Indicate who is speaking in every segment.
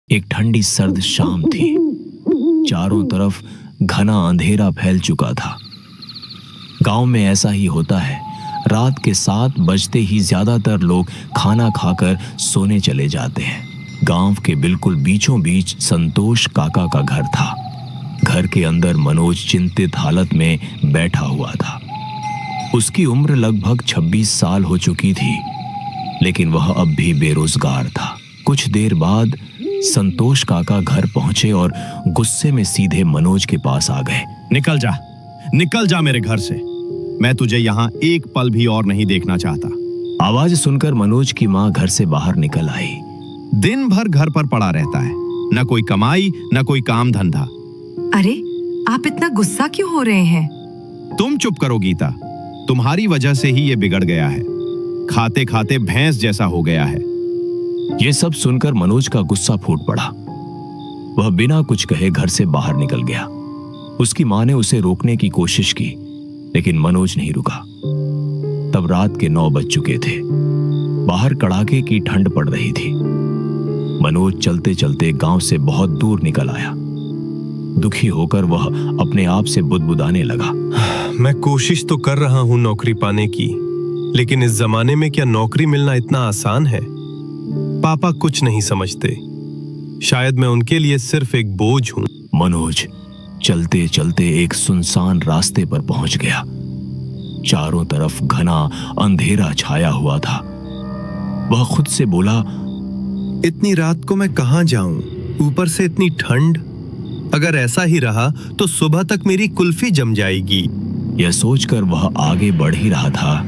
Speaker 1: एक ठंडी सर्द शाम थी। चारों तरफ घना अंधेरा फैल चुका था। गांव में ऐसा ही होता है, रात के 7 बजते ही ज्यादातर लोग खाना खाकर सोने चले जाते हैं। गांव के बिल्कुल बीचों बीच संतोष काका का घर था। घर के अंदर मनोज चिंतित हालत में बैठा हुआ था। उसकी उम्र लगभग 26 साल हो चुकी थी, लेकिन वह अब भी बेरोजगार था। कुछ देर बाद संतोष काका घर पहुंचे और गुस्से में सीधे मनोज के पास आ गए।
Speaker 2: निकल जा मेरे घर से। मैं तुझे यहाँ एक पल भी और नहीं देखना चाहता।
Speaker 1: आवाज सुनकर मनोज की माँ घर से बाहर निकल आई।
Speaker 2: दिन भर घर पर पड़ा रहता है, न कोई कमाई न कोई काम धंधा।
Speaker 3: अरे, आप इतना गुस्सा क्यों हो रहे हैं?
Speaker 2: तुम चुप करो गीता, तुम्हारी वजह से ही ये बिगड़ गया है। खाते खाते भैंस जैसा हो गया है।
Speaker 1: ये सब सुनकर मनोज का गुस्सा फूट पड़ा। वह बिना कुछ कहे घर से बाहर निकल गया। उसकी मां ने उसे रोकने की कोशिश की, लेकिन मनोज नहीं रुका। तब रात के 9 बज चुके थे। बाहर कड़ाके की ठंड पड़ रही थी। मनोज चलते चलते गांव से बहुत दूर निकल आया। दुखी होकर वह अपने आप से बुदबुदाने लगा।
Speaker 4: मैं कोशिश तो कर रहा हूं नौकरी पाने की, लेकिन इस जमाने में क्या नौकरी मिलना इतना आसान है? पापा कुछ नहीं समझते। शायद मैं उनके लिए सिर्फ एक बोझ हूं।
Speaker 1: मनोज चलते चलते एक सुनसान रास्ते पर पहुंच गया। चारों तरफ घना अंधेरा छाया हुआ था। वह खुद से बोला,
Speaker 4: इतनी रात को मैं कहां जाऊं? ऊपर से इतनी ठंड। अगर ऐसा ही रहा तो सुबह तक मेरी कुल्फी जम जाएगी।
Speaker 1: यह सोचकर वह आगे बढ़ ही रहा था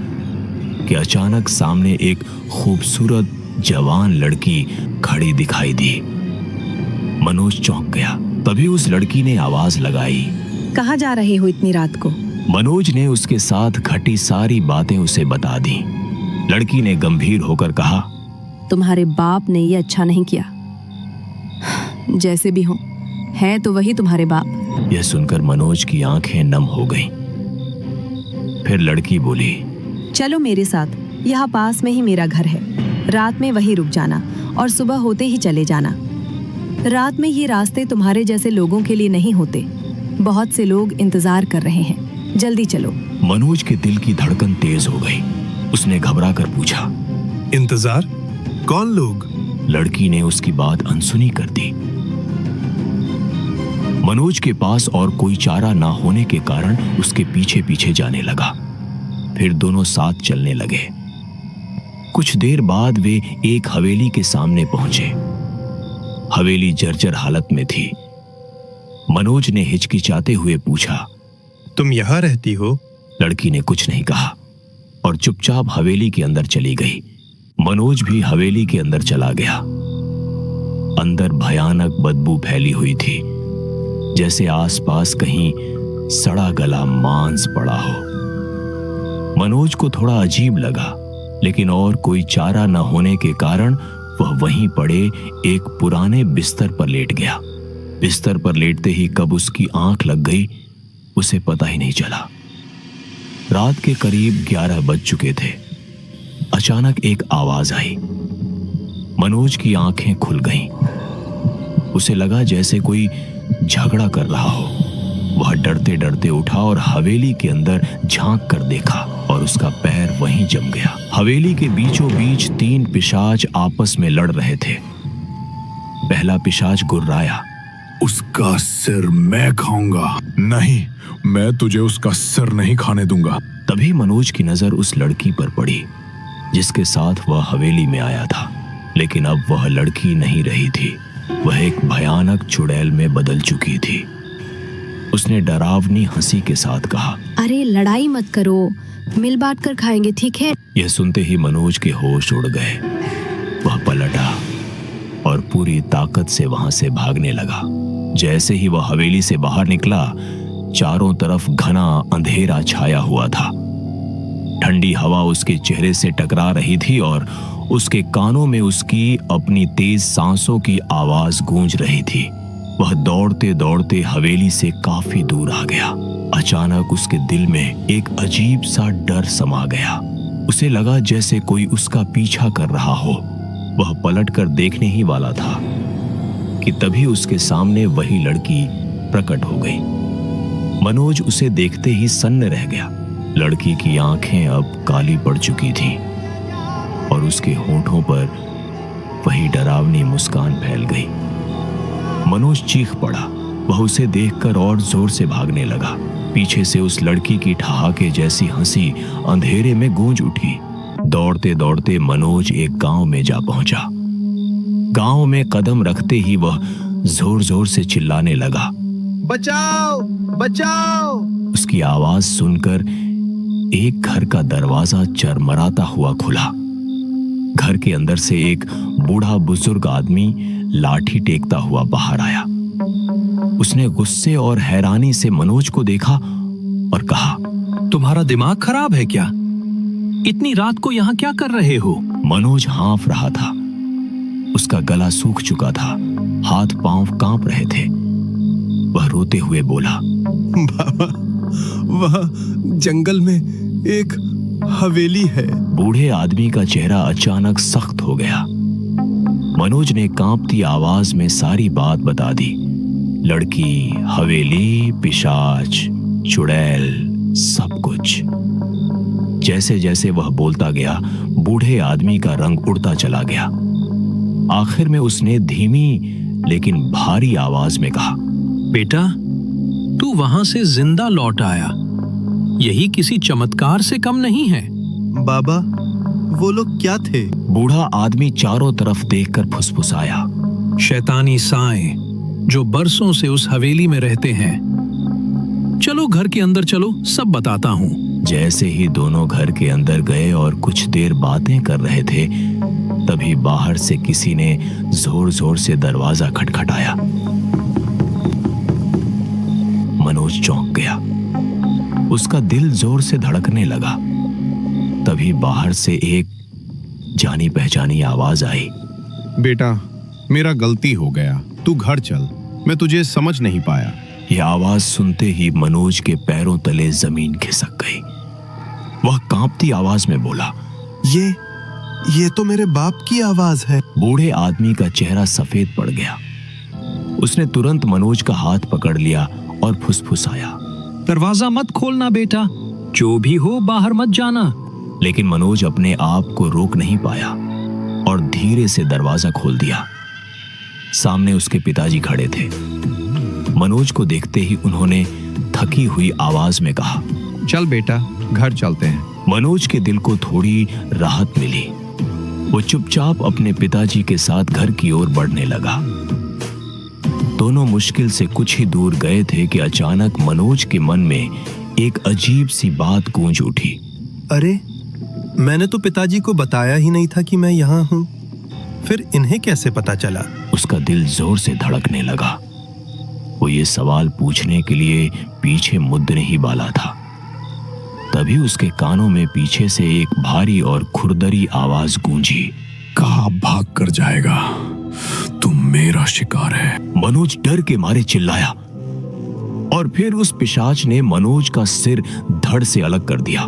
Speaker 1: कि अचानक सामने एक खूबसूरत जवान लड़की खड़ी दिखाई दी। मनोज चौंक गया। तभी उस लड़की ने आवाज लगाई,
Speaker 5: कहाँ जा रहे हो इतनी रात को?
Speaker 1: मनोज ने उसके साथ घटी सारी बातें उसे बता दी। लड़की ने गंभीर होकर कहा,
Speaker 5: तुम्हारे बाप ने ये अच्छा नहीं किया। जैसे भी हो, है तो वही तुम्हारे बाप।
Speaker 1: यह सुनकर मनोज की आंखें नम हो गईं। फिर लड़की बोली,
Speaker 5: चलो मेरे साथ, यहाँ पास में ही मेरा घर है। रात में वहीं रुक जाना और सुबह होते ही चले जाना। रात में ये रास्ते तुम्हारे जैसे लोगों के लिए नहीं होते। बहुत से लोग इंतजार कर रहे हैं, जल्दी चलो।
Speaker 1: मनोज के दिल की धड़कन तेज हो गई। उसने घबरा कर पूछा,
Speaker 4: इंतजार? कौन लोग?
Speaker 1: लड़की ने उसकी बात अनसुनी कर दी। मनोज के पास और कोई चारा ना होने के कारण उसके पीछे पीछे जाने लगा। फिर दोनों साथ चलने लगे। कुछ देर बाद वे एक हवेली के सामने पहुंचे। हवेली जर्जर हालत में थी। मनोज ने हिचकिचाते हुए पूछा,
Speaker 4: तुम यहाँ रहती हो?
Speaker 1: लड़की ने कुछ नहीं कहा और चुपचाप हवेली के अंदर चली गई। मनोज भी हवेली के अंदर चला गया। अंदर भयानक बदबू फैली हुई थी, जैसे आसपास कहीं सड़ा गला मांस पड़ा हो। मनोज को थोड़ा अजीब लगा, लेकिन और कोई चारा न होने के कारण वह वहीं पड़े एक पुराने बिस्तर पर लेट गया। बिस्तर पर लेटते ही कब उसकी आंख लग गई, उसे पता ही नहीं चला। रात के करीब 11 बज चुके थे। अचानक एक आवाज आई। मनोज की आंखें खुल गईं। उसे लगा जैसे कोई झगड़ा कर रहा हो। वह डरते डरते उठा और हवेली के अंदर झांक कर देखा और उसका पैर वहीं जम गया। हवेली के बीचों बीच 3 पिशाच आपस में लड़ रहे थे। पहला पिशाच गुर्राया,
Speaker 6: उसका सिर मैं खाऊंगा। नहीं, मैं तुझे उसका सिर नहीं खाने दूंगा।
Speaker 1: तभी मनोज की नजर उस लड़की पर पड़ी जिसके साथ वह हवेली में आया था। लेकिन अब वह लड़की नहीं रही थी। वह एक भयानक चुड़ैल में बदल चुकी थी। उसने डरावनी हंसी के साथ कहा,
Speaker 5: अरे लड़ाई मत करो, मिल बांट कर खाएंगे, ठीक है?
Speaker 1: यह सुनते ही मनोज के होश उड़ गए। वह पलटा और पूरी ताकत से वहां से भागने लगा। जैसे ही वह हवेली से बाहर निकला, चारों तरफ घना अंधेरा छाया हुआ था। ठंडी हवा उसके चेहरे से टकरा रही थी और उसके कानों में उसकी अपनी तेज सांसों की आवाज गूंज रही थी। वह दौड़ते दौड़ते हवेली से काफी दूर आ गया। अचानक उसके दिल में एक अजीब सा डर समा गया। उसे लगा जैसे कोई उसका पीछा कर रहा हो। वह पलटकर देखने ही वाला था कि तभी उसके सामने वही लड़की प्रकट हो गई। मनोज उसे देखते ही सन्न रह गया। लड़की की आंखें अब काली पड़ चुकी थीं और उसके होठों पर वही डरावनी मुस्कान फैल गई। मनोज चीख पड़ा। वह उसे देखकर और जोर से भागने लगा। पीछे से उस लड़की की ठहाके जैसी हंसी अंधेरे में गूंज उठी। दौड़ते दौड़ते मनोज एक गांव में जा पहुंचा। गांव में कदम रखते ही वह जोर जोर से चिल्लाने लगा,
Speaker 2: बचाओ बचाओ।
Speaker 1: उसकी आवाज सुनकर एक घर का दरवाजा चरमराता हुआ खुला। घर के अंदर से एक बूढ़ा बुजुर्ग आदमी लाठी टेकता हुआ बाहर आया। उसने गुस्से और हैरानी से मनोज को देखा और कहा,
Speaker 7: तुम्हारा दिमाग खराब है क्या? इतनी रात को यहाँ क्या कर रहे हो?
Speaker 1: मनोज हाँफ रहा था। उसका गला सूख चुका था, हाथ पांव कांप रहे थे। वह रोते हुए बोला,
Speaker 4: बाबा, वहाँ जंगल में एक हवेली है।
Speaker 1: बूढ़े आदमी का चेहरा अचानक सख्त हो गया। मनोज ने कांपती आवाज में सारी बात बता दी। लड़की, हवेली, पिशाच, चुड़ैल, सब कुछ। जैसे जैसे वह बोलता गया, बूढ़े आदमी का रंग उड़ता चला गया। आखिर में उसने धीमी लेकिन भारी आवाज में कहा,
Speaker 7: बेटा, तू वहां से जिंदा लौट आया। यही किसी चमत्कार से कम नहीं है।
Speaker 4: बाबा, वो लोग क्या थे?
Speaker 1: बूढ़ा आदमी चारों तरफ देखकर फुसफुसाया,
Speaker 7: शैतानी साएं जो बरसों से उस हवेली में रहते हैं। चलो घर के अंदर चलो, सब बताता हूँ।
Speaker 1: जैसे ही दोनों घर के अंदर गए और कुछ देर बातें कर रहे थे, तभी बाहर से किसी ने जोर जोर से दरवाजा खटखटाया। मनोज चौंक गया। उसका दिल जोर से धड़कने लगा। तभी बाहर से एक जानी पहचानी आवाज आई,
Speaker 2: बेटा, मेरा गलती हो गया, तू घर चल, मैं तुझे समझ नहीं पाया।
Speaker 1: यह आवाज सुनते ही मनोज के पैरों तले जमीन खिसक गई। वह कांपती आवाज में बोला,
Speaker 4: ये तो मेरे बाप की आवाज है।
Speaker 1: बूढ़े आदमी का चेहरा सफेद पड़ गया। उसने तुरंत मनोज का हाथ पकड़ लिया और फुसफुसाया,
Speaker 7: दरवाजा मत खोलना बेटा, जो भी हो बाहर मत जाना।
Speaker 1: लेकिन मनोज अपने आप को रोक नहीं पाया और धीरे से दरवाजा खोल दिया। सामने उसके पिताजी खड़े थे। मनोज को देखते ही उन्होंने थकी हुई आवाज में कहा,
Speaker 2: चल बेटा, घर चलते हैं।
Speaker 1: मनोज के दिल को थोड़ी राहत मिली। वो चुपचाप अपने पिताजी के साथ घर की ओर बढ़ने लगा। दोनों मुश्किल से कुछ ही दूर गए थे कि अचानक मनोज के मन में एक अजीब सी बात गूंज उठी।
Speaker 4: अरे, मैंने तो पिताजी को बताया ही नहीं था कि मैं यहाँ हूँ। फिर इन्हें कैसे पता चला?
Speaker 1: उसका दिल जोर से धड़कने लगा। वो ये सवाल पूछने के लिए पीछे मुड़ने ही वाला था। तभी उसके कानों में पीछे से एक भारी और खुरदरी आवाज गूंजी,
Speaker 6: कहाँ भाग कर जाएगा? तुम मेरा शिकार है।
Speaker 1: मनोज डर के मारे चिल्लाया और फिर उस पिशाच ने मनोज का सिर धड़ से अलग कर दिया।